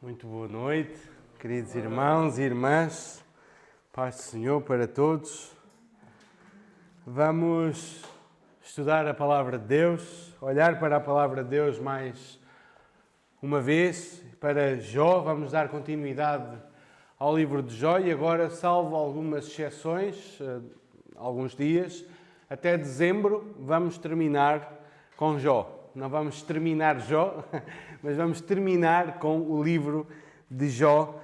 Muito boa noite, queridos irmãos e irmãs, paz do Senhor para todos. Vamos estudar a Palavra de Deus, olhar para a Palavra de Deus mais uma vez, para Jó. Vamos dar continuidade ao livro de Jó e agora, salvo algumas exceções, alguns dias, até dezembro, vamos terminar com Jó. Não vamos terminar Jó, mas vamos terminar com o livro de Jó,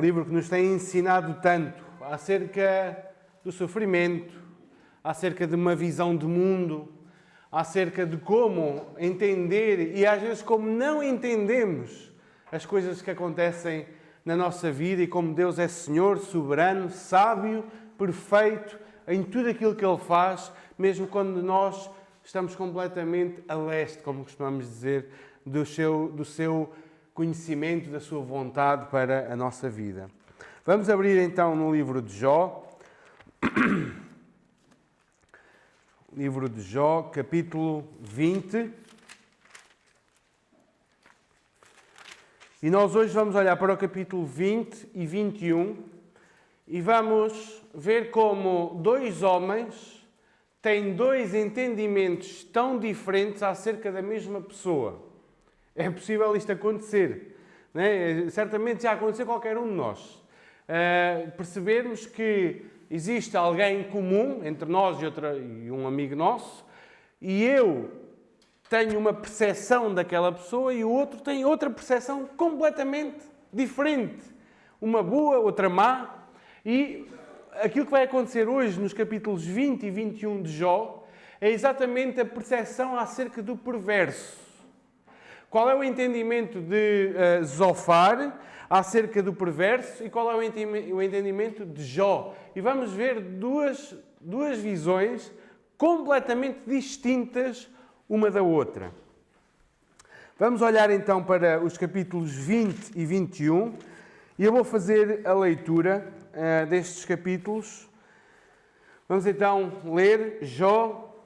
livro que nos tem ensinado tanto acerca do sofrimento, acerca de uma visão de mundo, acerca de como entender e às vezes como não entendemos as coisas que acontecem na nossa vida e como Deus é Senhor, soberano, sábio, perfeito em tudo aquilo que Ele faz, mesmo quando nós estamos completamente a leste, como costumamos dizer, do seu conhecimento, da sua vontade para a nossa vida. Vamos abrir então no livro de Jó. Livro de Jó, capítulo 20. E nós hoje vamos olhar para o capítulo 20 e 21 e vamos ver como dois homens têm dois entendimentos tão diferentes acerca da mesma pessoa. É possível isto acontecer, não é? Certamente já aconteceu a qualquer um de nós. Percebermos que existe alguém comum entre nós e um amigo nosso, e eu tenho uma percepção daquela pessoa e o outro tem outra percepção completamente diferente. Uma boa, outra má. E aquilo que vai acontecer hoje nos capítulos 20 e 21 de Jó é exatamente a percepção acerca do perverso. Qual é o entendimento de Zofar acerca do perverso e qual é o entendimento de Jó? E vamos ver duas visões completamente distintas uma da outra. Vamos olhar então para os capítulos 20 e 21 e eu vou fazer a leitura destes capítulos. Vamos então ler Jó,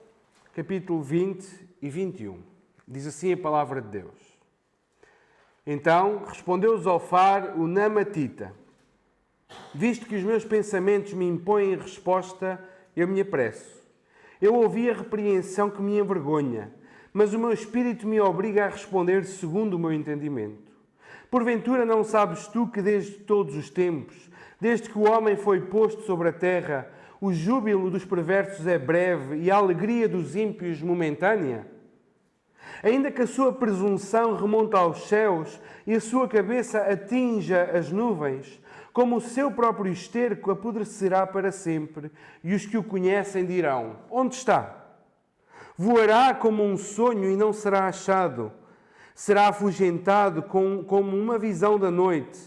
capítulo 20 e 21. Diz assim a palavra de Deus. Então respondeu Zofar, o Namatita: visto que os meus pensamentos me impõem resposta, eu me apresso. Eu ouvi a repreensão que me envergonha, mas o meu espírito me obriga a responder segundo o meu entendimento. Porventura não sabes tu que desde todos os tempos, desde que o homem foi posto sobre a terra, o júbilo dos perversos é breve e a alegria dos ímpios momentânea? Ainda que a sua presunção remonte aos céus e a sua cabeça atinja as nuvens, como o seu próprio esterco apodrecerá para sempre, e os que o conhecem dirão: onde está? Voará como um sonho e não será achado. Será afugentado como uma visão da noite.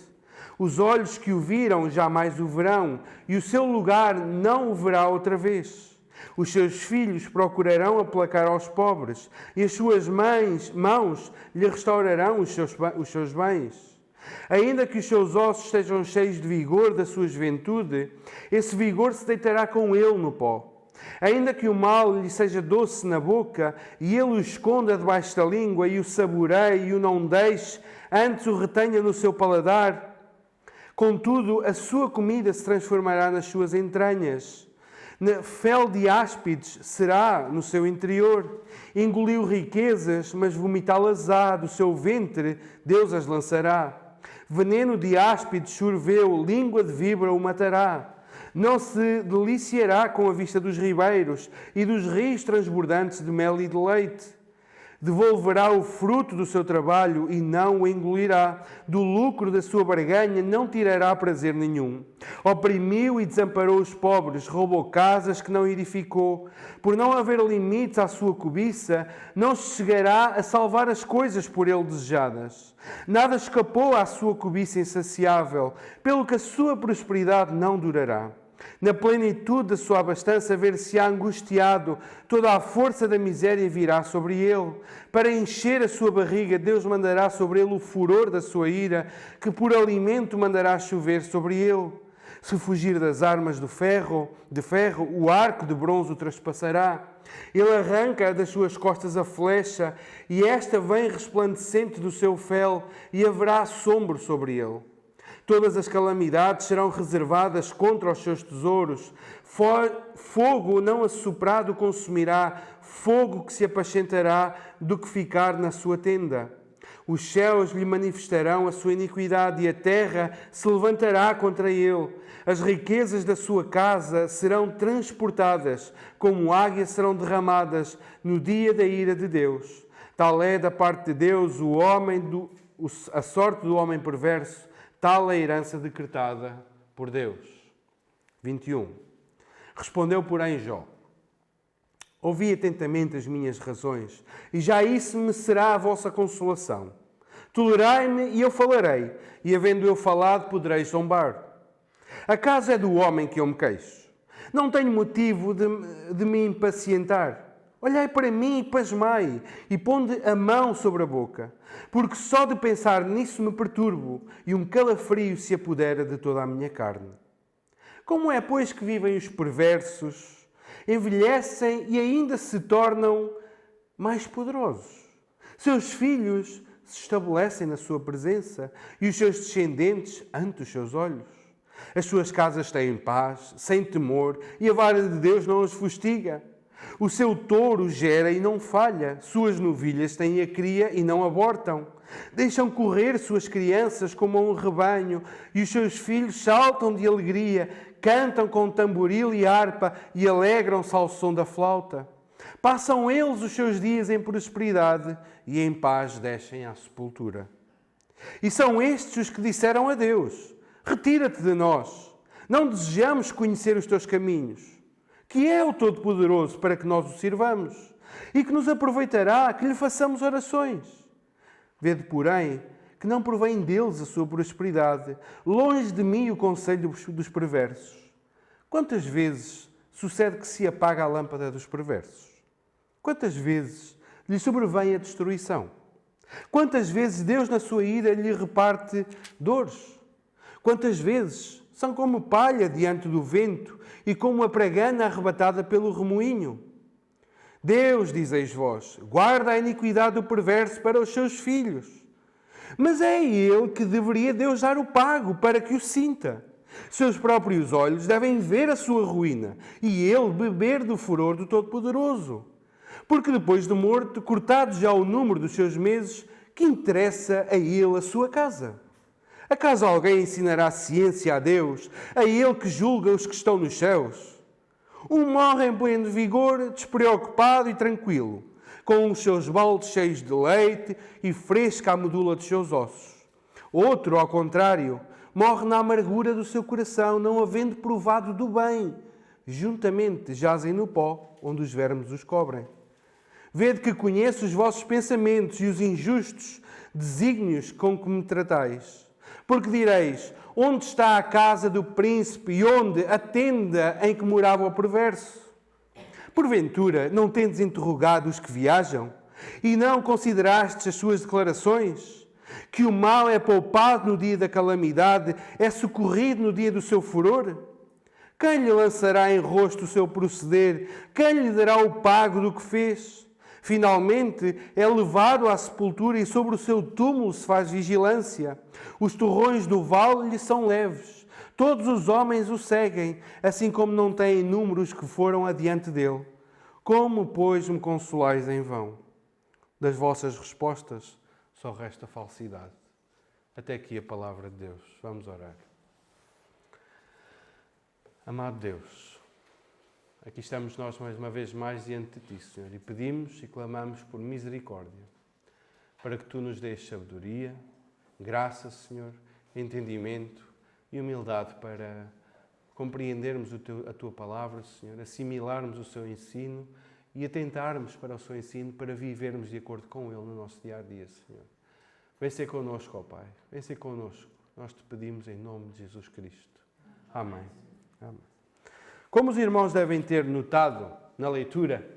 Os olhos que o viram jamais o verão, e o seu lugar não o verá outra vez. Os seus filhos procurarão aplacar aos pobres, e as suas mãos lhe restaurarão os seus bens. Ainda que os seus ossos estejam cheios de vigor da sua juventude, esse vigor se deitará com ele no pó. Ainda que o mal lhe seja doce na boca, e ele o esconda debaixo da língua, e o saboreie e o não deixe, antes o retenha no seu paladar, contudo a sua comida se transformará nas suas entranhas. Fel de áspides será no seu interior. Engoliu riquezas, mas vomitá-las há do seu ventre, Deus as lançará. Veneno de áspides sorveu, língua de víbora o matará. Não se deliciará com a vista dos ribeiros e dos rios transbordantes de mel e de leite. Devolverá o fruto do seu trabalho e não o engolirá. Do lucro da sua barganha não tirará prazer nenhum. Oprimiu e desamparou os pobres, roubou casas que não edificou. Por não haver limites à sua cobiça, não se chegará a salvar as coisas por ele desejadas. Nada escapou à sua cobiça insaciável, pelo que a sua prosperidade não durará. Na plenitude da sua abastança ver-se-á angustiado, toda a força da miséria virá sobre ele. Para encher a sua barriga, Deus mandará sobre ele o furor da sua ira, que por alimento mandará chover sobre ele. Se fugir das armas de ferro, o arco de bronze o traspassará. Ele arranca das suas costas a flecha, e esta vem resplandecente do seu fel, e haverá assombro sobre ele. Todas as calamidades serão reservadas contra os seus tesouros. Fogo não assoprado consumirá, fogo que se apacentará do que ficar na sua tenda. Os céus lhe manifestarão a sua iniquidade e a terra se levantará contra ele. As riquezas da sua casa serão transportadas, como águia serão derramadas no dia da ira de Deus. Tal é da parte de Deus a sorte do homem perverso, tal a herança decretada por Deus. 21. Respondeu, porém, Jó: ouvi atentamente as minhas razões, e já isso me será a vossa consolação. Tolerai-me e eu falarei, e havendo eu falado, podereis zombar. Acaso é do homem que eu me queixo? Não tenho motivo de me impacientar. Olhai para mim e pasmai, e ponde a mão sobre a boca, porque só de pensar nisso me perturbo, e um calafrio se apodera de toda a minha carne. Como é, pois, que vivem os perversos, envelhecem e ainda se tornam mais poderosos? Seus filhos se estabelecem na sua presença, e os seus descendentes ante os seus olhos. As suas casas têm paz, sem temor, e a vara de Deus não os fustiga. O seu touro gera e não falha, suas novilhas têm a cria e não abortam. Deixam correr suas crianças como um rebanho, e os seus filhos saltam de alegria, cantam com tamboril e harpa e alegram-se ao som da flauta. Passam eles os seus dias em prosperidade e em paz descem à sepultura. E são estes os que disseram a Deus: retira-te de nós, não desejamos conhecer os teus caminhos. Que é o Todo-Poderoso para que nós o sirvamos? E que nos aproveitará que lhe façamos orações? Vede, porém, que não provém deles a sua prosperidade. Longe de mim o conselho dos perversos. Quantas vezes sucede que se apaga a lâmpada dos perversos? Quantas vezes lhe sobrevém a destruição? Quantas vezes Deus, na sua ira, lhe reparte dores? Quantas vezes são como palha diante do vento e como a pregana arrebatada pelo remoinho? Deus, dizeis vós, guarda a iniquidade do perverso para os seus filhos. Mas é a ele que deveria Deus dar o pago para que o sinta. Seus próprios olhos devem ver a sua ruína e ele beber do furor do Todo-Poderoso. Porque depois de morto, cortado já o número dos seus meses, que interessa a ele a sua casa? Acaso alguém ensinará ciência a Deus, a ele que julga os que estão nos céus? Um morre em pleno vigor, despreocupado e tranquilo, com os seus baldes cheios de leite e fresca a medula dos seus ossos. Outro, ao contrário, morre na amargura do seu coração, não havendo provado do bem. Juntamente jazem no pó, onde os vermes os cobrem. Vede que conheço os vossos pensamentos e os injustos desígnios com que me tratais. Porque direis: onde está a casa do príncipe e onde a tenda em que morava o perverso? Porventura, não tendes interrogado os que viajam? E não considerastes as suas declarações? Que o mal é poupado no dia da calamidade, é socorrido no dia do seu furor? Quem lhe lançará em rosto o seu proceder? Quem lhe dará o pago do que fez? Finalmente, é levado à sepultura e sobre o seu túmulo se faz vigilância. Os torrões do vale lhe são leves. Todos os homens o seguem, assim como não têm número os que foram adiante dele. Como, pois, me consolais em vão? Das vossas respostas só resta falsidade. Até aqui a palavra de Deus. Vamos orar. Amado Deus, aqui estamos nós mais uma vez mais diante de Ti, Senhor, e pedimos e clamamos por misericórdia, para que Tu nos dês sabedoria, graça, Senhor, entendimento e humildade para compreendermos a Tua palavra, Senhor, assimilarmos o Seu ensino e atentarmos para o Seu ensino para vivermos de acordo com Ele no nosso dia-a-dia, Senhor. Vem ser connosco, ó Pai, vem ser connosco. Nós Te pedimos em nome de Jesus Cristo. Amém. Amém. Como os irmãos devem ter notado na leitura,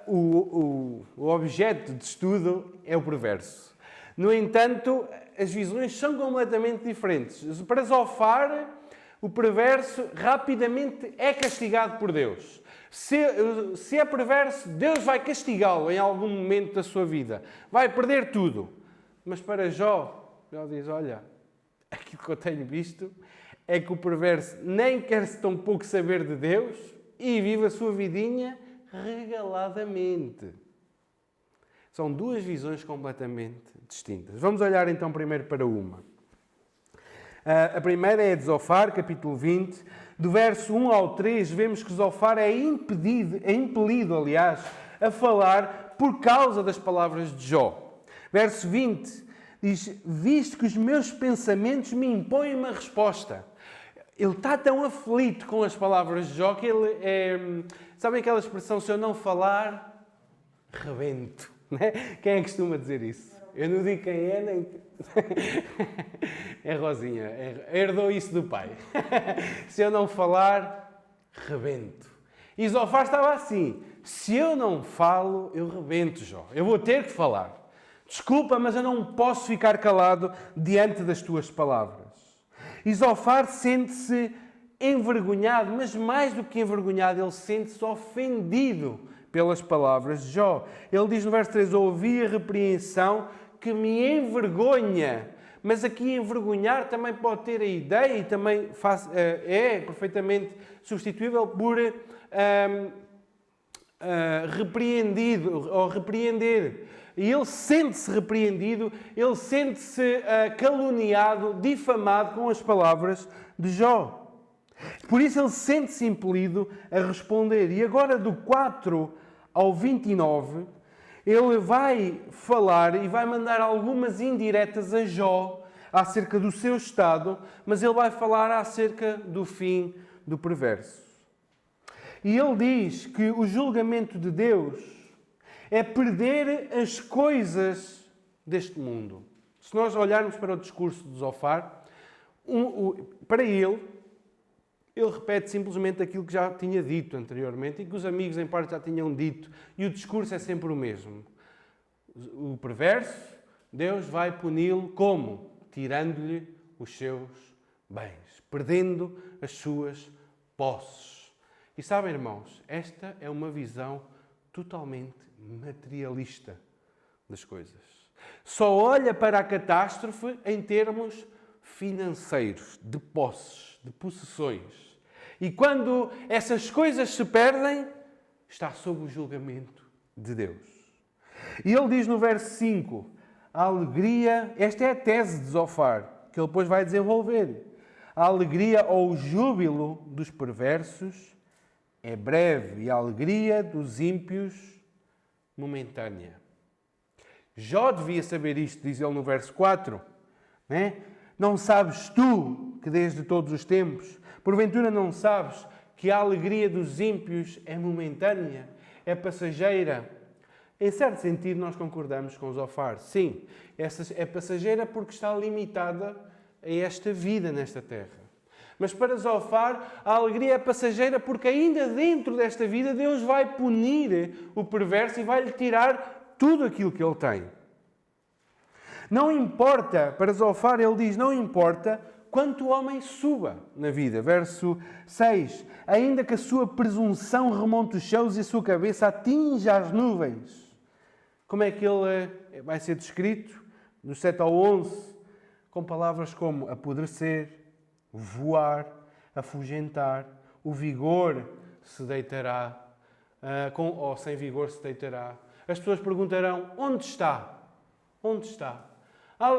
o objeto de estudo é o perverso. No entanto, as visões são completamente diferentes. Para Zofar, O perverso rapidamente é castigado por Deus. Se é perverso, Deus vai castigá-lo em algum momento da sua vida. Vai perder tudo. Mas para Jó diz, olha, aquilo que eu tenho visto é que o perverso nem quer tão pouco saber de Deus e vive a sua vidinha regaladamente. São duas visões completamente distintas. Vamos olhar então primeiro para uma. A primeira é de Zofar, capítulo 20. Do verso 1 ao 3, vemos que Zofar é impelido, a falar por causa das palavras de Jó. Verso 20 diz, visto que os meus pensamentos me impõem uma resposta. Ele está tão aflito com as palavras de Jó que ele é... Sabem aquela expressão, se eu não falar, rebento. Né? Quem é que costuma dizer isso? Eu não digo quem é, nem... É Rosinha. Herdou isso do pai. Se eu não falar, rebento. E Zofar estava assim. Se eu não falo, eu rebento, Jó. Eu vou ter que falar. Desculpa, mas eu não posso ficar calado diante das tuas palavras. E Zofar sente-se envergonhado, mas mais do que envergonhado, ele sente-se ofendido pelas palavras de Jó. Ele diz no verso 3, ouvi a repreensão que me envergonha. Mas aqui envergonhar também pode ter a ideia e também é perfeitamente substituível por repreendido ou repreender. E ele sente-se repreendido, ele sente-se caluniado, difamado com as palavras de Jó. Por isso ele sente-se impelido a responder. E agora do 4 ao 29, ele vai falar e vai mandar algumas indiretas a Jó acerca do seu estado, mas ele vai falar acerca do fim do perverso. E ele diz que o julgamento de Deus é perder as coisas deste mundo. Se nós olharmos para o discurso de Zofar, para ele repete simplesmente aquilo que já tinha dito anteriormente e que os amigos em parte já tinham dito. E o discurso é sempre o mesmo. O perverso, Deus vai puni-lo como? Tirando-lhe os seus bens, perdendo as suas posses. E sabem, irmãos, esta é uma visão totalmente materialista das coisas. Só olha para a catástrofe em termos financeiros, de posses, de possessões. E quando essas coisas se perdem, está sob o julgamento de Deus. E ele diz no verso 5, a alegria, esta é a tese de Zofar, que ele depois vai desenvolver. A alegria ou o júbilo dos perversos é breve e a alegria dos ímpios momentânea. Jó devia saber isto, diz ele no verso 4. Né? Não sabes tu que desde todos os tempos, porventura não sabes que a alegria dos ímpios é momentânea, é passageira? Em certo sentido, nós concordamos com Zofar. Sim, essa é passageira porque está limitada a esta vida nesta terra. Mas para Zofar, a alegria é passageira porque ainda dentro desta vida Deus vai punir o perverso e vai-lhe tirar tudo aquilo que ele tem. Não importa, para Zofar ele diz, não importa quanto o homem suba na vida. Verso 6. Ainda que a sua presunção remonte os céus e a sua cabeça atinja as nuvens. Como é que ele vai ser descrito? Do 7 ao 11, com palavras como apodrecer, voar, afugentar, o vigor se deitará, com ou sem vigor se deitará. As pessoas perguntarão, onde está? Onde está?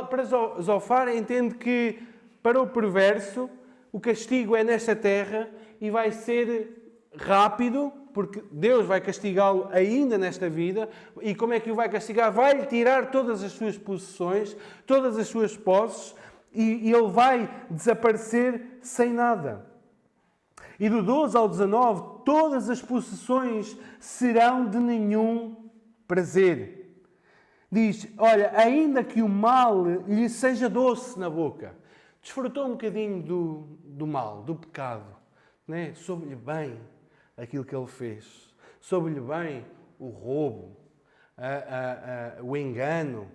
Para Zofar entende que para o perverso o castigo é nesta terra e vai ser rápido, porque Deus vai castigá-lo ainda nesta vida. E como é que o vai castigar? Vai-lhe tirar todas as suas possessões, todas as suas posses, e ele vai desaparecer sem nada. E do 12 ao 19, todas as possessões serão de nenhum prazer. Diz, olha, ainda que o mal lhe seja doce na boca. Desfrutou um bocadinho do mal, do pecado. Né? Soube-lhe bem aquilo que ele fez. Soube-lhe bem o roubo, o engano.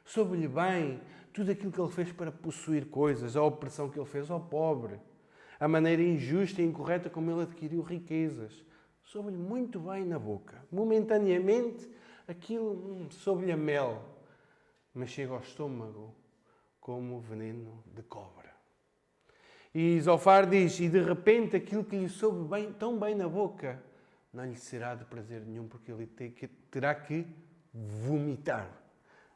Soube-lhe bem tudo aquilo que ele fez para possuir coisas, a opressão que ele fez ao pobre. a maneira injusta e incorreta como ele adquiriu riquezas. Soube-lhe muito bem na boca. Momentaneamente, aquilo soube-lhe a mel, mas chega ao estômago como veneno de cobra. E Zofar diz, e de repente aquilo que lhe soube bem, tão bem na boca, não lhe será de prazer nenhum, porque ele terá que vomitar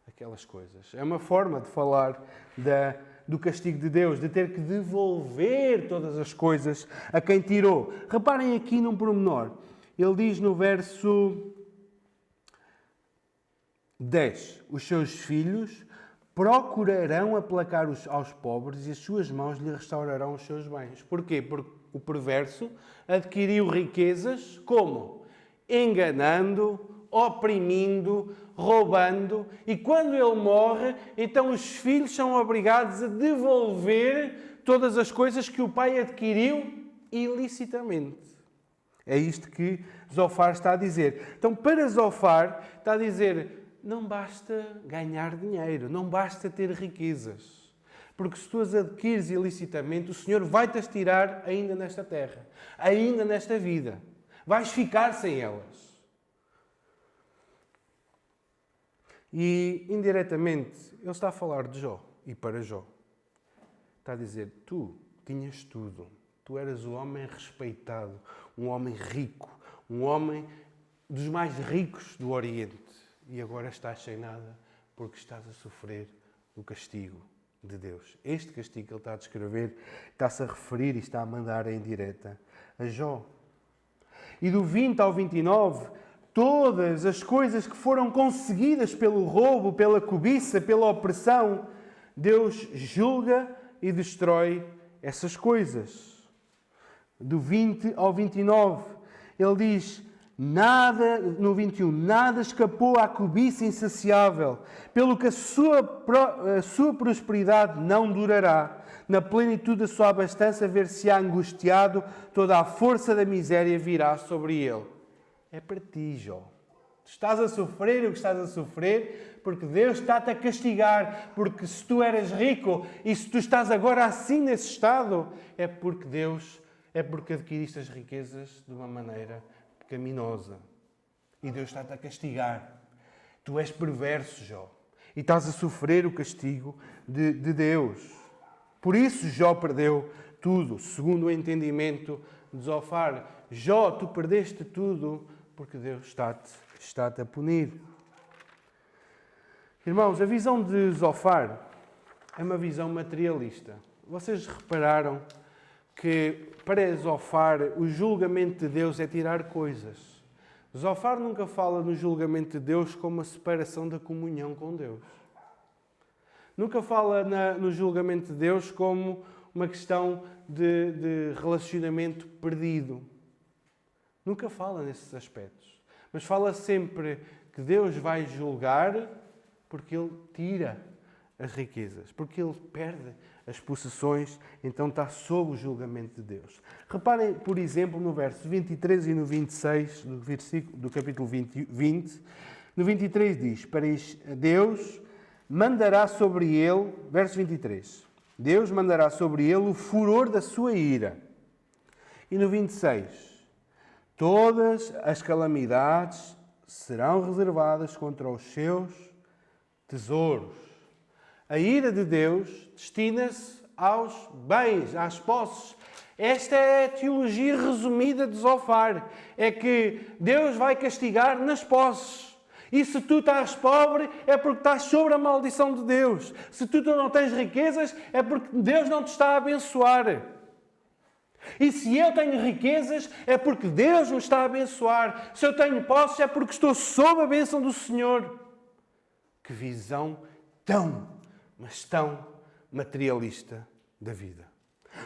aquelas coisas. É uma forma de falar do castigo de Deus, de ter que devolver todas as coisas a quem tirou. Reparem aqui num pormenor. Ele diz no verso 10, os seus filhos procurarão aplacar aos pobres e as suas mãos lhe restaurarão os seus bens. Porquê? Porque o perverso adquiriu riquezas como? Enganando, oprimindo, roubando, e quando ele morre, então os filhos são obrigados a devolver todas as coisas que o pai adquiriu ilicitamente. É isto que Zofar está a dizer. Então, para Zofar, está a dizer, não basta ganhar dinheiro, não basta ter riquezas. Porque se tu as adquires ilicitamente, o Senhor vai-te as tirar ainda nesta terra, ainda nesta vida. Vais ficar sem elas. E, indiretamente, ele está a falar de Jó e para Jó. Está a dizer, tu tinhas tudo. Tu eras o homem respeitado, um homem rico, um homem dos mais ricos do Oriente. E agora estás sem nada porque estás a sofrer o castigo de Deus. Este castigo que ele está a descrever, está-se a referir e está a mandar em direta a Jó. E do 20 ao 29, todas as coisas que foram conseguidas pelo roubo, pela cobiça, pela opressão, Deus julga e destrói essas coisas. Do 20 ao 29, ele diz, no 21, nada escapou à cobiça insaciável, pelo que a sua prosperidade não durará. Na plenitude da sua abastança, ver-se-á angustiado, toda a força da miséria virá sobre ele. É para ti, Jó. Tu estás a sofrer o que estás a sofrer porque Deus está-te a castigar. Porque se tu eras rico e se tu estás agora assim nesse estado, é porque adquiriste as riquezas de uma maneira pecaminosa. E Deus está-te a castigar. Tu és perverso, Jó. E estás a sofrer o castigo de Deus. Por isso Jó perdeu tudo, segundo o entendimento de Zofar. Jó, tu perdeste tudo porque Deus está-te a punir. Irmãos, a visão de Zofar é uma visão materialista. Vocês repararam que para Zofar o julgamento de Deus é tirar coisas. Zofar nunca fala no julgamento de Deus como a separação da comunhão com Deus. Nunca fala no julgamento de Deus como uma questão de relacionamento perdido. Nunca fala nesses aspectos. Mas fala sempre que Deus vai julgar porque Ele tira as riquezas, porque Ele perde as possessões, então está sob o julgamento de Deus. Reparem, por exemplo, no verso 23 e no 26 do capítulo 20. No 23 diz, para Deus mandará sobre ele, verso 23, Deus mandará sobre ele o furor da sua ira. E no 26, todas as calamidades serão reservadas contra os seus tesouros. A ira de Deus destina-se aos bens, às posses. Esta é a teologia resumida de Zofar. É que Deus vai castigar nas posses. E se tu estás pobre, é porque estás sobre a maldição de Deus. Se tu não tens riquezas, é porque Deus não te está a abençoar. E se eu tenho riquezas, é porque Deus me está a abençoar. Se eu tenho posses, é porque estou sob a bênção do Senhor. Que visão mas tão materialista da vida.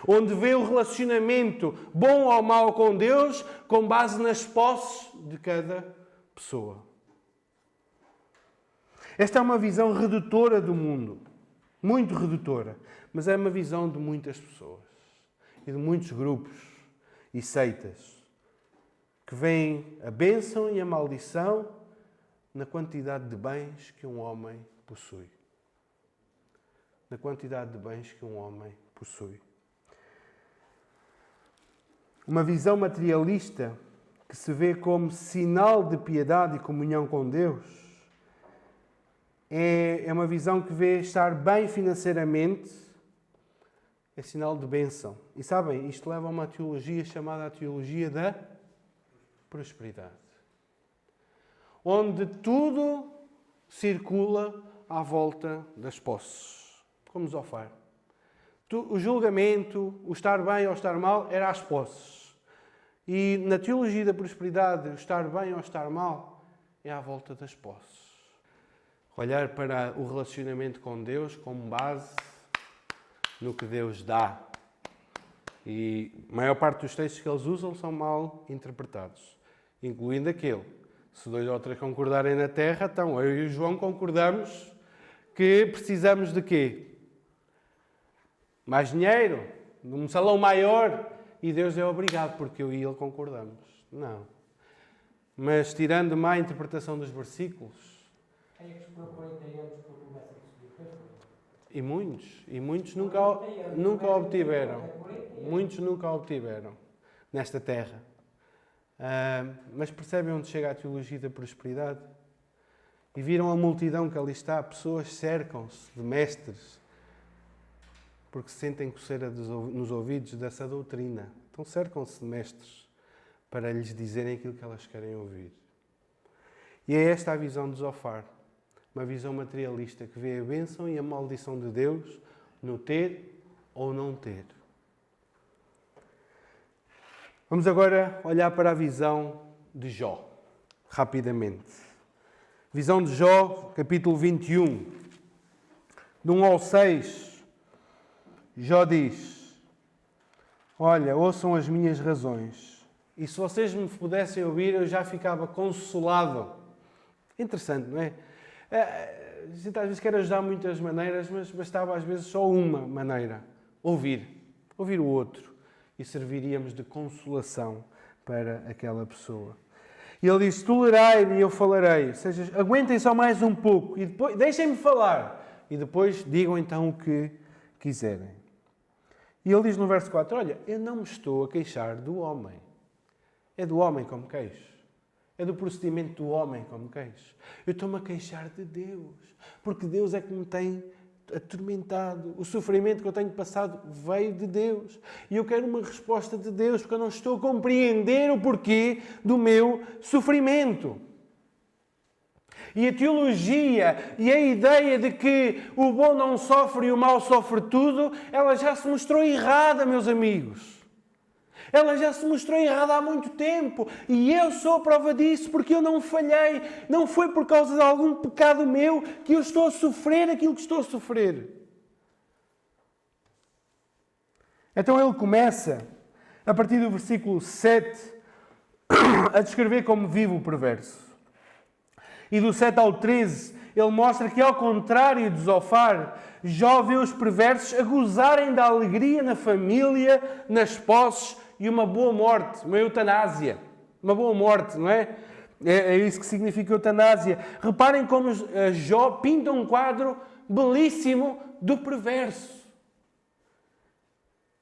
Onde vê o relacionamento bom ou mau com Deus com base nas posses de cada pessoa. Esta é uma visão redutora do mundo. Muito redutora. Mas é uma visão de muitas pessoas. E de muitos grupos e seitas. Que veem a bênção e a maldição na quantidade de bens que um homem possui. Na quantidade de bens que um homem possui. Uma visão materialista que se vê como sinal de piedade e comunhão com Deus é uma visão que vê estar bem financeiramente, é sinal de bênção. E sabem, isto leva a uma teologia chamada a teologia da prosperidade, onde tudo circula à volta das posses, como Zofar. O julgamento, o estar bem ou estar mal, era às posses. E na teologia da prosperidade, o estar bem ou estar mal é à volta das posses. Olhar para o relacionamento com Deus como base no que Deus dá. E a maior parte dos textos que eles usam são mal interpretados, incluindo aquele: se 2 ou 3 concordarem na terra, então eu e o João concordamos que precisamos de quê? Mais dinheiro, num salão maior, e Deus é obrigado, porque eu e ele concordamos. Não. Mas tirando má interpretação dos versículos, quem é que se propõe 30 anos por começa a subir? e muitos nunca obtiveram. Muitos nunca obtiveram nesta terra. Mas percebem onde chega a teologia da prosperidade? E viram a multidão que ali está, pessoas cercam-se de mestres, porque sentem coceira nos ouvidos dessa doutrina. Então cercam-se de mestres para lhes dizerem aquilo que elas querem ouvir. E é esta a visão de Zofar. Uma visão materialista que vê a bênção e a maldição de Deus no ter ou não ter. Vamos agora olhar para a visão de Jó, rapidamente. Visão de Jó, capítulo 21, de 1 ao 6. Jó diz: olha, ouçam as minhas razões. E se vocês me pudessem ouvir, eu já ficava consolado. Interessante, não é? A gente às vezes quer ajudar de muitas maneiras, mas bastava às vezes só uma maneira: ouvir o outro. E serviríamos de consolação para aquela pessoa. E ele diz: tolerai-me e eu falarei. Ou seja, aguentem só mais um pouco e depois deixem-me falar. E depois digam então o que quiserem. E ele diz no verso 4, olha, eu não me estou a queixar do homem. É do homem como queixo. É do procedimento do homem como queixo. Eu estou-me a queixar de Deus. Porque Deus é que me tem atormentado. O sofrimento que eu tenho passado veio de Deus. E eu quero uma resposta de Deus, porque eu não estou a compreender o porquê do meu sofrimento. E a teologia e a ideia de que o bom não sofre e o mau sofre tudo, ela já se mostrou errada, meus amigos. Ela já se mostrou errada há muito tempo. E eu sou a prova disso, porque eu não falhei. Não foi por causa de algum pecado meu que eu estou a sofrer aquilo que estou a sofrer. Então ele começa, a partir do versículo 7, a descrever como vive o perverso. E do 7 ao 13, ele mostra que, ao contrário de Zofar, Jó vê os perversos a gozarem da alegria na família, nas posses e uma boa morte, uma eutanásia. Uma boa morte, não é? É isso que significa eutanásia. Reparem como Jó pinta um quadro belíssimo do perverso.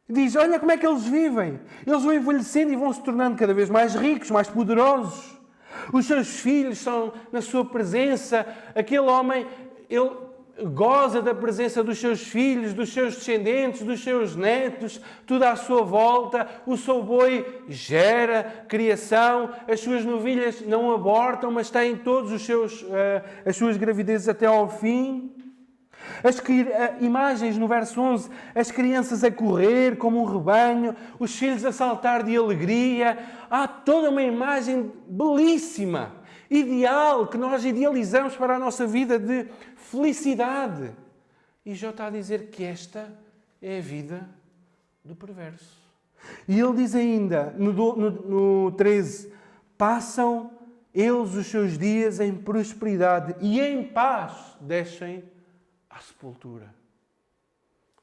Diz, olha como é que eles vivem. Eles vão envelhecendo e vão se tornando cada vez mais ricos, mais poderosos. Os seus filhos estão na sua presença. Aquele homem, ele goza da presença dos seus filhos, dos seus descendentes, dos seus netos, tudo à sua volta. O seu boi gera criação. As suas novilhas não abortam, mas têm todos as suas gravidezes até ao fim. Imagens no verso 11, as crianças a correr como um rebanho, os filhos a saltar de alegria. Há toda uma imagem belíssima, ideal, que nós idealizamos para a nossa vida de felicidade. E Jó está a dizer que esta é a vida do perverso. E ele diz ainda, no 13, passam eles os seus dias em prosperidade e em paz descem à sepultura.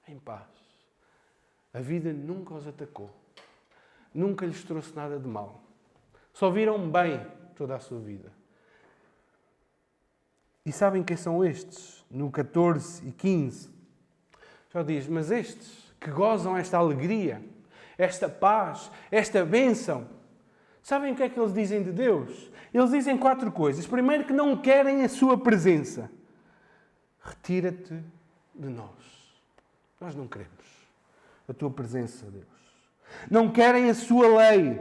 Em paz. A vida nunca os atacou. Nunca lhes trouxe nada de mal. Só viram bem toda a sua vida. E sabem quem são estes? No 14 e 15. Já diz, mas estes que gozam esta alegria, esta paz, esta bênção. Sabem o que é que eles dizem de Deus? Eles dizem 4 coisas. Primeiro, que não querem a sua presença. Retira-te de nós. Nós não queremos a tua presença, Deus. Não querem a sua lei.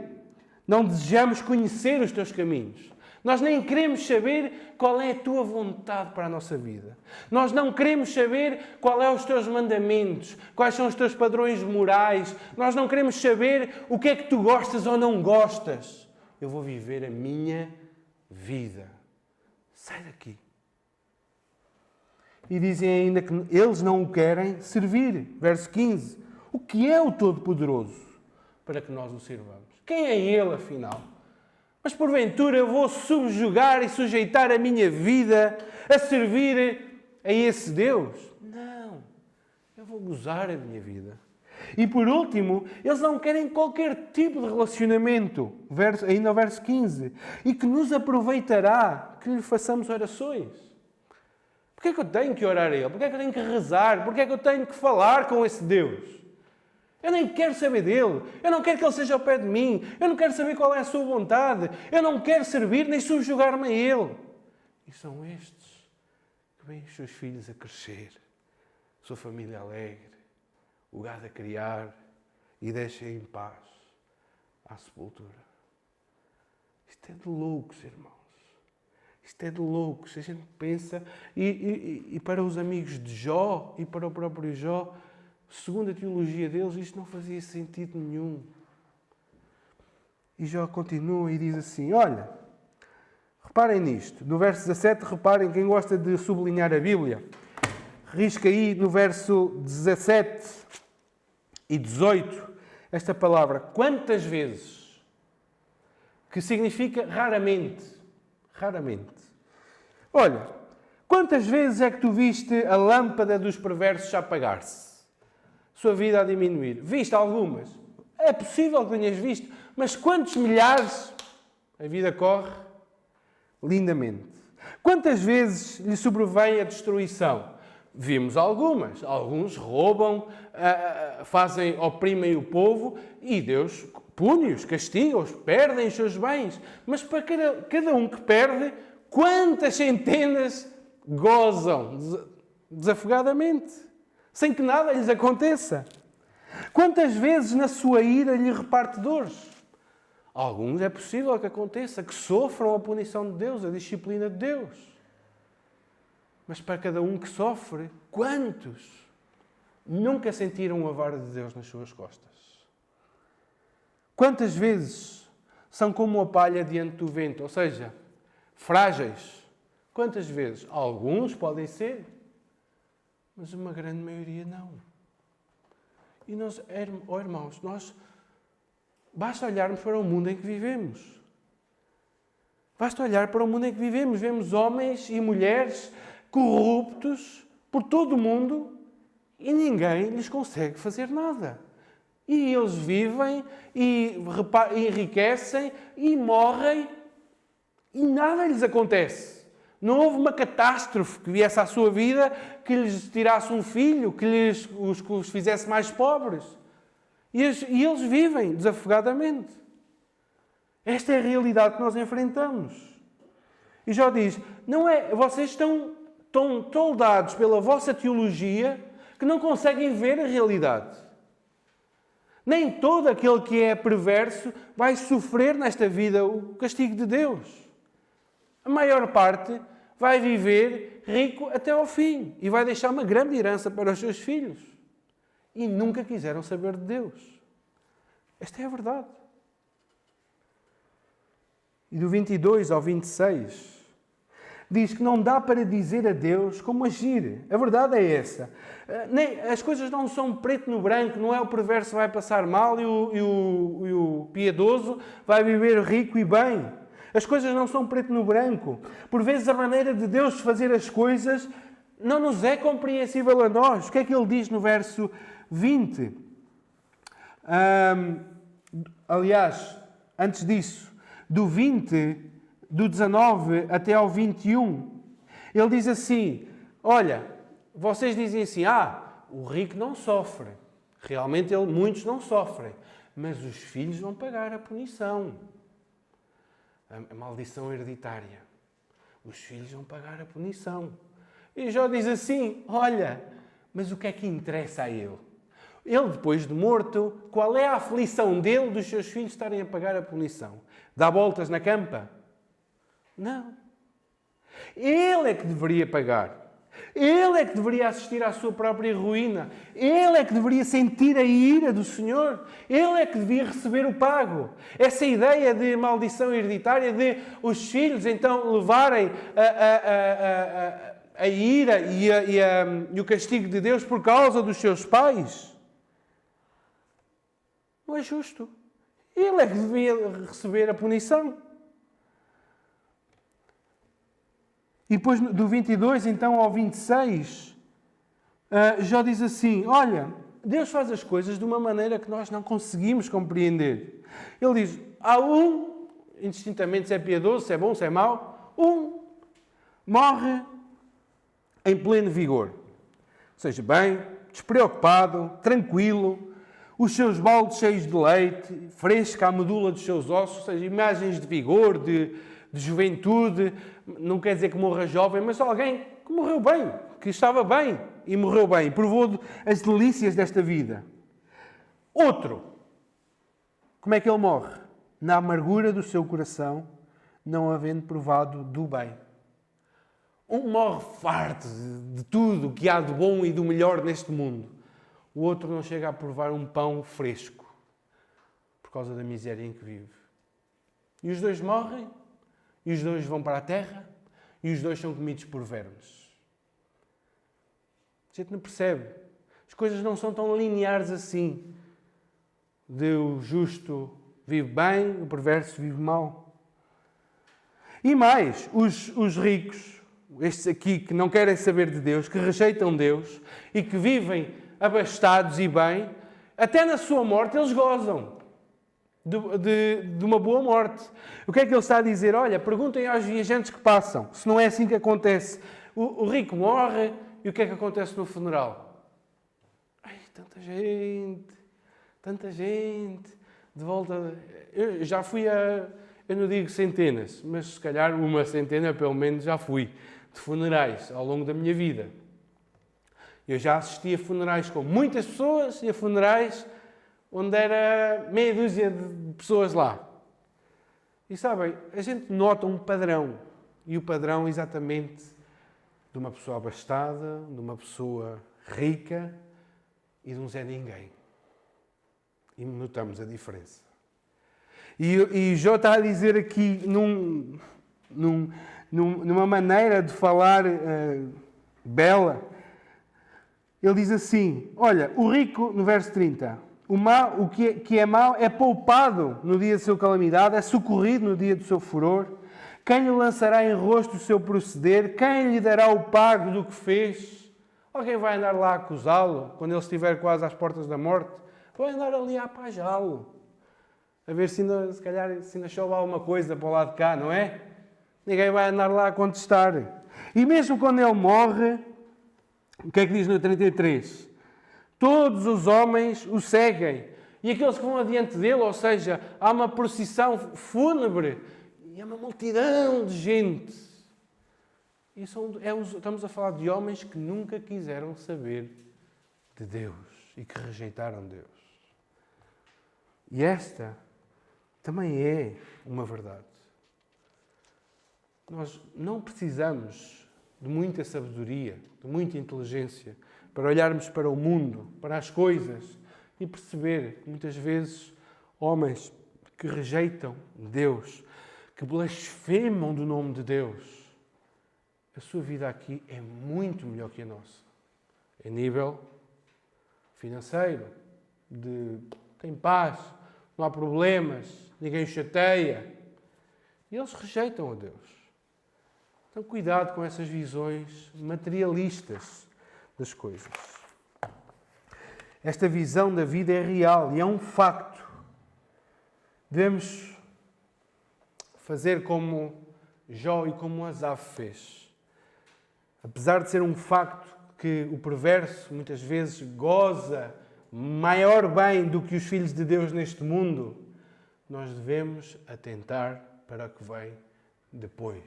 Não desejamos conhecer os teus caminhos. Nós nem queremos saber qual é a tua vontade para a nossa vida. Nós não queremos saber qual é os teus mandamentos, quais são os teus padrões morais. Nós não queremos saber o que é que tu gostas ou não gostas. Eu vou viver a minha vida. Sai daqui. E dizem ainda que eles não o querem servir. Verso 15. O que é o Todo-Poderoso para que nós o sirvamos? Quem é Ele, afinal? Mas porventura eu vou subjugar e sujeitar a minha vida a servir a esse Deus? Não. Eu vou gozar a minha vida. E por último, eles não querem qualquer tipo de relacionamento. Ainda o verso 15. E que nos aproveitará que lhe façamos orações. Porquê é que eu tenho que orar a Ele? Porquê é que eu tenho que rezar? Porquê é que eu tenho que falar com esse Deus? Eu nem quero saber dele. Eu não quero que ele seja ao pé de mim. Eu não quero saber qual é a sua vontade. Eu não quero servir nem subjugar-me a ele. E são estes que veem os seus filhos a crescer, sua família alegre, o gado a criar e deixem em paz à sepultura. Isto é de loucos, irmãos. Isto é de loucos. A gente pensa, e para os amigos de Jó e para o próprio Jó, segundo a teologia deles, isto não fazia sentido nenhum. E Jó continua e diz assim, olha, reparem nisto. No verso 17, reparem, quem gosta de sublinhar a Bíblia, risca aí no verso 17 e 18, esta palavra, quantas vezes, que significa raramente. Raramente. Olha, quantas vezes é que tu viste a lâmpada dos perversos a apagar-se? Sua vida a diminuir. Viste algumas? É possível que tenhas visto, mas quantos milhares a vida corre lindamente? Quantas vezes lhe sobrevém a destruição? Vimos algumas. Alguns roubam, oprimem o povo e Deus pune-os, castiga-os, perdem os seus bens. Mas para cada um que perde, quantas centenas gozam desafogadamente? Sem que nada lhes aconteça. Quantas vezes na sua ira lhe reparte dores? Alguns é possível que aconteça, que sofram a punição de Deus, a disciplina de Deus. Mas para cada um que sofre, quantos nunca sentiram a vara de Deus nas suas costas? Quantas vezes são como a palha diante do vento, ou seja, frágeis? Quantas vezes? Alguns podem ser, mas uma grande maioria não. E nós, irmãos, basta olharmos para o mundo em que vivemos. Basta olhar para o mundo em que vivemos. Vemos homens e mulheres corruptos por todo o mundo e ninguém lhes consegue fazer nada. E eles vivem e enriquecem e morrem e nada lhes acontece. Não houve uma catástrofe que viesse à sua vida que lhes tirasse um filho, que os fizesse mais pobres. E eles vivem desafogadamente. Esta é a realidade que nós enfrentamos. E Jó diz, vocês estão tão toldados pela vossa teologia que não conseguem ver a realidade. Nem todo aquele que é perverso vai sofrer nesta vida o castigo de Deus. A maior parte vai viver rico até ao fim e vai deixar uma grande herança para os seus filhos. E nunca quiseram saber de Deus. Esta é a verdade. E do 22 ao 26, diz que não dá para dizer a Deus como agir. A verdade é essa. As coisas não são preto no branco, não é o perverso vai passar mal e o piedoso vai viver rico e bem. As coisas não são preto no branco. Por vezes a maneira de Deus fazer as coisas não nos é compreensível a nós. O que é que ele diz no verso 20? Aliás, antes disso, do 19 até ao 21, ele diz assim, olha, vocês dizem assim, o rico não sofre. Realmente muitos não sofrem. mas os filhos vão pagar a punição. A maldição hereditária. Os filhos vão pagar a punição. E Jó diz assim, olha, mas o que é que interessa a ele? Ele, depois de morto, qual é a aflição dele dos seus filhos estarem a pagar a punição? Dá voltas na campa? Não. Ele é que deveria pagar. Ele é que deveria assistir à sua própria ruína. Ele é que deveria sentir a ira do Senhor. Ele é que devia receber o pago. Essa ideia de maldição hereditária, de os filhos então levarem a ira e o castigo de Deus por causa dos seus pais, não é justo. Ele é que devia receber a punição. E depois, do 22 então ao 26, Jó diz assim, olha, Deus faz as coisas de uma maneira que nós não conseguimos compreender. Ele diz, há um, indistintamente se é piedoso, se é bom, se é mau, um morre em pleno vigor. Ou seja, bem, despreocupado, tranquilo, os seus baldes cheios de leite, fresca a medula dos seus ossos, ou seja, imagens de vigor, de juventude. Não quer dizer que morra jovem, mas alguém que morreu bem, que estava bem e morreu bem, provou as delícias desta vida. Outro, como é que ele morre? Na amargura do seu coração, não havendo provado do bem. Um morre farto de tudo o que há de bom e do melhor neste mundo. O outro não chega a provar um pão fresco, por causa da miséria em que vive. E os dois morrem, e os dois vão para a terra, e os dois são comidos por vermes. A gente não percebe. As coisas não são tão lineares assim. O justo vive bem, o perverso vive mal. E mais, os ricos, estes aqui que não querem saber de Deus, que rejeitam Deus e que vivem abastados e bem, até na sua morte eles gozam de uma boa morte. O que é que ele está a dizer? Olha, perguntem aos viajantes que passam, se não é assim que acontece. O rico morre e o que é que acontece no funeral? Ai, tanta gente, de volta. Eu já fui eu não digo centenas, mas se calhar uma centena pelo menos já fui, de funerais ao longo da minha vida. Eu já assisti a funerais com muitas pessoas e a funerais onde era meia dúzia de pessoas lá. E sabem, a gente nota um padrão. E o padrão exatamente de uma pessoa abastada, de uma pessoa rica e de um Zé Ninguém. E notamos a diferença. E Jó está a dizer aqui, numa maneira de falar bela, ele diz assim, olha, o rico, no verso 30, o que é mau é poupado no dia da sua calamidade, é socorrido no dia do seu furor. Quem lhe lançará em rosto o seu proceder? Quem lhe dará o pago do que fez? Alguém vai andar lá a acusá-lo, quando ele estiver quase às portas da morte? Vai andar ali a apajá-lo, a ver se ainda chove alguma coisa para o lado de cá, não é? Ninguém vai andar lá a contestar. E mesmo quando ele morre, o que é que diz no 33? Todos os homens o seguem. E aqueles que vão adiante dele, ou seja, há uma procissão fúnebre e há uma multidão de gente. E estamos a falar de homens que nunca quiseram saber de Deus e que rejeitaram Deus. E esta também é uma verdade. Nós não precisamos de muita sabedoria, de muita inteligência, para olharmos para o mundo, para as coisas e perceber que muitas vezes homens que rejeitam Deus, que blasfemam do nome de Deus, a sua vida aqui é muito melhor que a nossa. Em nível financeiro, tem paz, não há problemas, ninguém os chateia. E eles rejeitam a Deus. Então, cuidado com essas visões materialistas das coisas. Esta visão da vida é real e é um facto. Devemos fazer como Jó e como Asaf fez. Apesar de ser um facto que o perverso muitas vezes goza maior bem do que os filhos de Deus neste mundo, nós devemos atentar para o que vem depois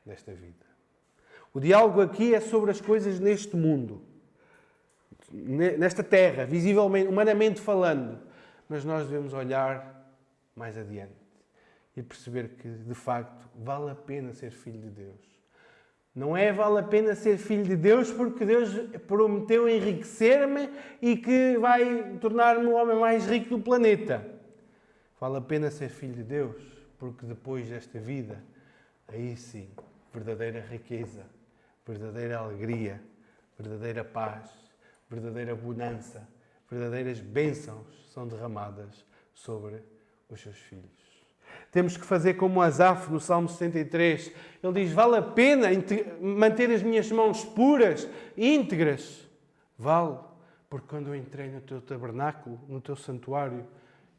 desta vida. O diálogo aqui é sobre as coisas neste mundo, nesta terra, visivelmente, humanamente falando, mas nós devemos olhar mais adiante e perceber que, de facto, vale a pena ser filho de Deus. Não é vale a pena ser filho de Deus porque Deus prometeu enriquecer-me e que vai tornar-me o homem mais rico do planeta. Vale a pena ser filho de Deus porque depois desta vida, aí sim, verdadeira riqueza, verdadeira alegria, verdadeira paz, verdadeira bonança, verdadeiras bênçãos são derramadas sobre os seus filhos. Temos que fazer como Asaf no Salmo 63. Ele diz, vale a pena manter as minhas mãos puras, íntegras. Vale, porque quando eu entrei no teu tabernáculo, no teu santuário,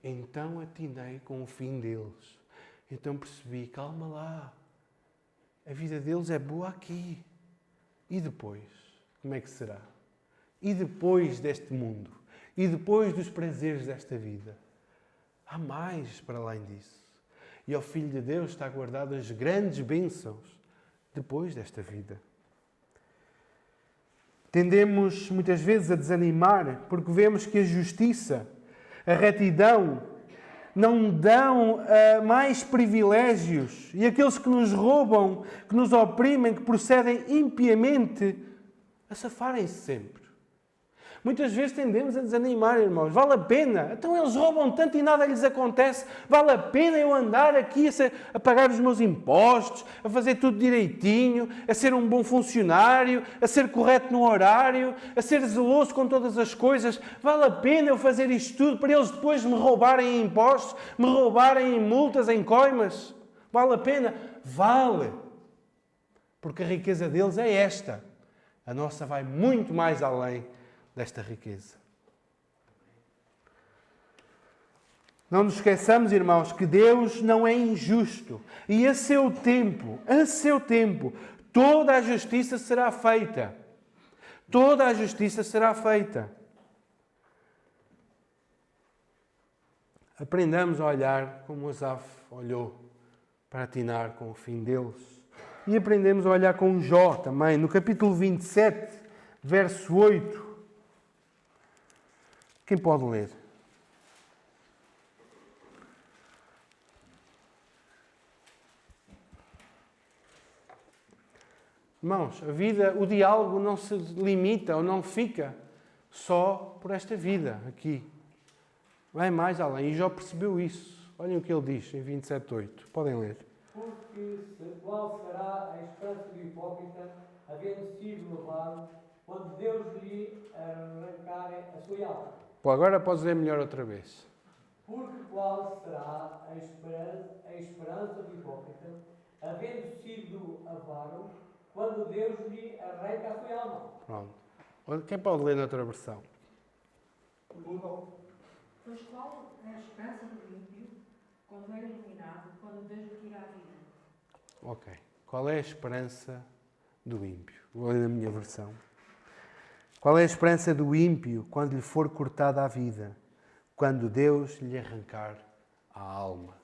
então atinei com o fim deles. Então percebi, calma lá, a vida deles é boa aqui. E depois? Como é que será? E depois deste mundo? E depois dos prazeres desta vida? Há mais para além disso. E ao Filho de Deus está guardado as grandes bênçãos depois desta vida. Tendemos muitas vezes a desanimar porque vemos que a justiça, a retidão, não dão mais privilégios e aqueles que nos roubam, que nos oprimem, que procedem impiamente, a safarem-se sempre. Muitas vezes tendemos a desanimar, irmãos. Vale a pena? Então eles roubam tanto e nada lhes acontece. Vale a pena eu andar aqui a pagar os meus impostos, a fazer tudo direitinho, a ser um bom funcionário, a ser correto no horário, a ser zeloso com todas as coisas. Vale a pena eu fazer isto tudo para eles depois me roubarem em impostos, me roubarem em multas, em coimas? Vale a pena? Vale. Porque a riqueza deles é esta. A nossa vai muito mais além desta riqueza. Não nos esqueçamos, irmãos, que Deus não é injusto. E a seu tempo, toda a justiça será feita. Toda a justiça será feita. Aprendamos a olhar como Asaf olhou para atinar com o fim deles. E aprendemos a olhar com Jó também, no capítulo 27, verso 8. Quem pode ler? Irmãos, a vida, o diálogo não se limita ou não fica só por esta vida aqui. Vai mais além. E Jó percebeu isso. Olhem o que ele diz em 27:8. Podem ler. Porque qual será a esperança do hipócrita, havendo sido levado, quando Deus lhe arrancar a sua alma? Pô, agora podes ler melhor outra vez. Porque qual será a esperança do hipócrita, havendo sido avaro, quando Deus lhe arranca a sua alma? Pronto. Quem pode ler noutra versão? Pois qual é a esperança do ímpio quando é iluminado, quando Deus lhe tira a vida? Ok. Qual é a esperança do ímpio? Vou ler na minha versão. Qual é a esperança do ímpio quando lhe for cortada a vida, quando Deus lhe arrancar a alma?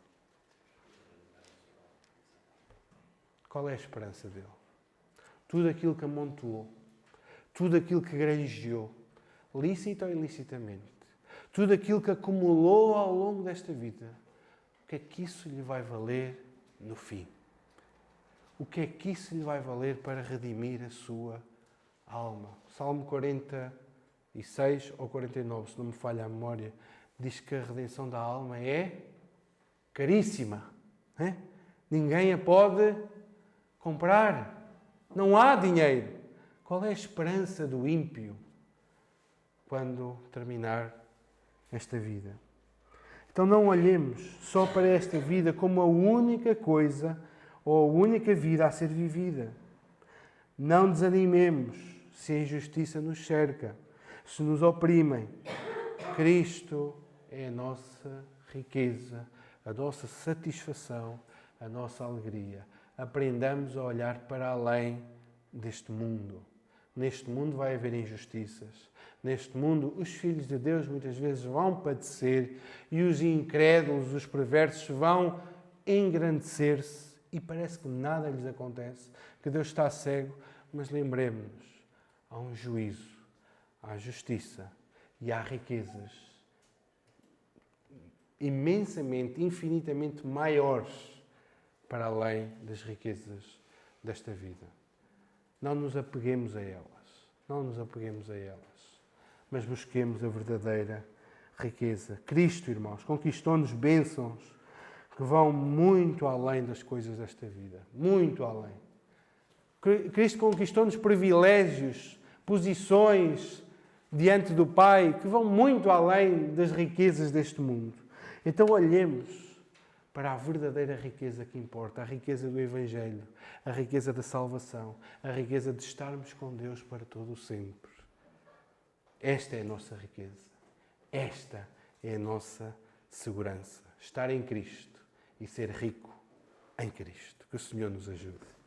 Qual é a esperança dele? Tudo aquilo que amontoou, tudo aquilo que granjeou, lícito ou ilicitamente, tudo aquilo que acumulou ao longo desta vida, o que é que isso lhe vai valer no fim? O que é que isso lhe vai valer para redimir a sua alma? Salmo 46 ou 49, se não me falha a memória, diz que a redenção da alma é caríssima. Ninguém a pode comprar. Não há dinheiro. Qual é a esperança do ímpio quando terminar esta vida? Então não olhemos só para esta vida como a única coisa ou a única vida a ser vivida. Não desanimemos se a injustiça nos cerca, se nos oprimem. Cristo é a nossa riqueza, a nossa satisfação, a nossa alegria. Aprendamos a olhar para além deste mundo. Neste mundo vai haver injustiças. Neste mundo, os filhos de Deus muitas vezes vão padecer e os incrédulos, os perversos, vão engrandecer-se e parece que nada lhes acontece, que Deus está cego, mas lembremos-nos, há um juízo, há justiça e há riquezas imensamente, infinitamente maiores para além das riquezas desta vida. Não nos apeguemos a elas, não nos apeguemos a elas, mas busquemos a verdadeira riqueza. Cristo, irmãos, conquistou-nos bênçãos que vão muito além das coisas desta vida, muito além. Cristo conquistou-nos privilégios, posições diante do Pai que vão muito além das riquezas deste mundo. Então olhemos para a verdadeira riqueza que importa, a riqueza do Evangelho, a riqueza da salvação, a riqueza de estarmos com Deus para todo o sempre. Esta é a nossa riqueza. Esta é a nossa segurança. Estar em Cristo e ser rico em Cristo. Que o Senhor nos ajude.